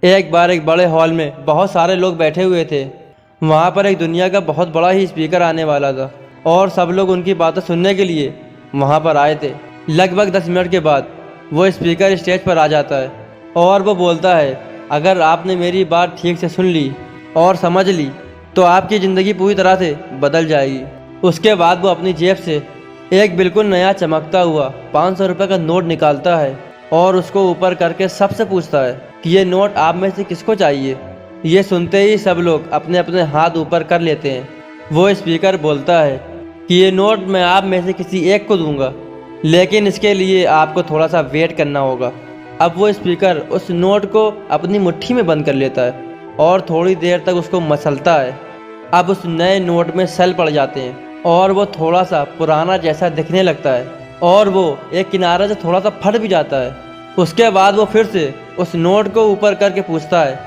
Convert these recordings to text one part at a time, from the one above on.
एक बार एक बड़े हॉल में बहुत सारे लोग बैठे हुए थे। वहाँ पर एक दुनिया का बहुत बड़ा ही स्पीकर आने वाला था और सब लोग उनकी बातें सुनने के लिए वहाँ पर आए थे। लगभग 10 मिनट के बाद वो स्पीकर स्टेज पर आ जाता है और वो बोलता है, अगर आपने मेरी बात ठीक से सुन ली और समझ ली तो आपकी ज़िंदगी पूरी तरह से बदल जाएगी। उसके बाद वो अपनी जेब से एक बिल्कुल नया चमकता हुआ 500 रुपये का नोट निकालता है और उसको ऊपर करके सबसे पूछता है कि ये नोट आप में से किसको चाहिए। ये सुनते ही सब लोग अपने अपने हाथ ऊपर कर लेते हैं। वो स्पीकर बोलता है कि ये नोट मैं आप में से किसी एक को दूंगा, लेकिन इसके लिए आपको थोड़ा सा वेट करना होगा। अब वो स्पीकर उस नोट को अपनी मुट्ठी में बंद कर लेता है और थोड़ी देर तक उसको मसलता है। अब उस नए नोट में सेल पड़ जाते हैं और वो थोड़ा सा पुराना जैसा दिखने लगता है और वो एक किनारे से थोड़ा सा फट भी जाता है। उसके बाद वो फिर से उस नोट को ऊपर करके पूछता है,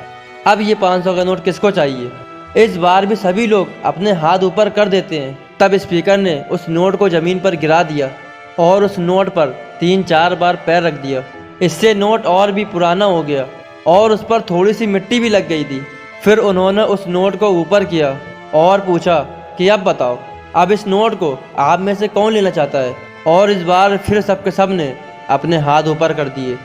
अब ये 500 का नोट किसको चाहिए। इस बार भी सभी लोग अपने हाथ ऊपर कर देते हैं। तब स्पीकर ने उस नोट को ज़मीन पर गिरा दिया और उस नोट पर 3-4 बार पैर रख दिया। इससे नोट और भी पुराना हो गया और उस पर थोड़ी सी मिट्टी भी लग गई थी। फिर उन्होंने उस नोट को ऊपर किया और पूछा कि अब बताओ, अब इस नोट को आप में से कौन लेना चाहता है। और इस बार फिर सबके सब ने अपने हाथ ऊपर कर दिए।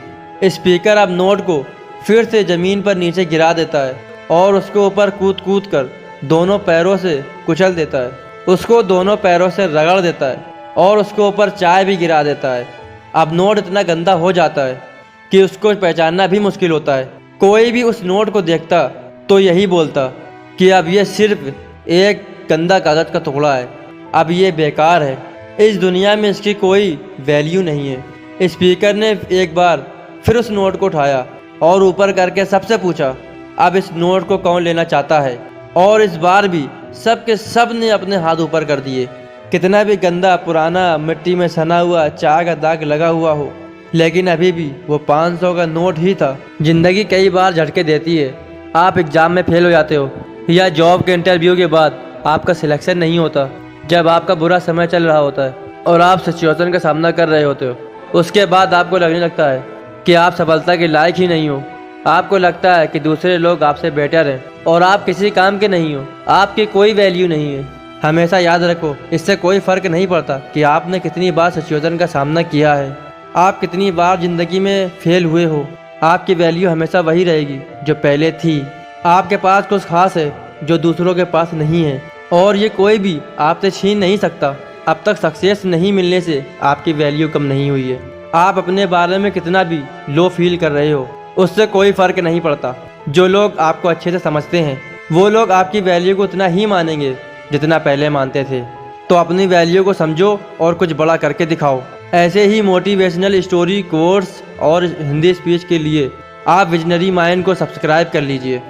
स्पीकर अब नोट को फिर से ज़मीन पर नीचे गिरा देता है और उसको ऊपर कूद कूद कर दोनों पैरों से कुचल देता है, उसको दोनों पैरों से रगड़ देता है और उसको ऊपर चाय भी गिरा देता है। अब नोट इतना गंदा हो जाता है कि उसको पहचानना भी मुश्किल होता है। कोई भी उस नोट को देखता तो यही बोलता कि अब ये सिर्फ एक गंदा कागज़ का टुकड़ा है, अब ये बेकार है, इस दुनिया में इसकी कोई वैल्यू नहीं है। स्पीकर ने एक बार फिर उस नोट को उठाया और ऊपर करके सबसे पूछा, अब इस नोट को कौन लेना चाहता है। और इस बार भी सब के सब ने अपने हाथ ऊपर कर दिए। कितना भी गंदा पुराना मिट्टी में सना हुआ चाय का दाग लगा हुआ हो, लेकिन अभी भी वो 500 का नोट ही था। जिंदगी कई बार झटके देती है। आप एग्ज़ाम में फेल हो जाते हो या जॉब के इंटरव्यू के बाद आपका सिलेक्शन नहीं होता। जब आपका बुरा समय चल रहा होता है और आप सिचुएशन का सामना कर रहे होते हो, उसके बाद आपको लगने लगता है कि आप सफलता के लायक ही नहीं हो। आपको लगता है कि दूसरे लोग आपसे बेटर हैं और आप किसी काम के नहीं हो, आपकी कोई वैल्यू नहीं है। हमेशा याद रखो, इससे कोई फ़र्क नहीं पड़ता कि आपने कितनी बार सिचुएशन का सामना किया है, आप कितनी बार ज़िंदगी में फेल हुए हो, आपकी वैल्यू हमेशा वही रहेगी जो पहले थी। आपके पास कुछ खास है जो दूसरों के पास नहीं है और ये कोई भी आपसे छीन नहीं सकता। अब तक सक्सेस नहीं मिलने से आपकी वैल्यू कम नहीं हुई है। आप अपने बारे में कितना भी लो फील कर रहे हो, उससे कोई फ़र्क नहीं पड़ता। जो लोग आपको अच्छे से समझते हैं वो लोग आपकी वैल्यू को उतना ही मानेंगे जितना पहले मानते थे। तो अपनी वैल्यू को समझो और कुछ बड़ा करके दिखाओ। ऐसे ही मोटिवेशनल स्टोरी, कोर्स और हिंदी स्पीच के लिए आप विजनरी माइंड को सब्सक्राइब कर लीजिए।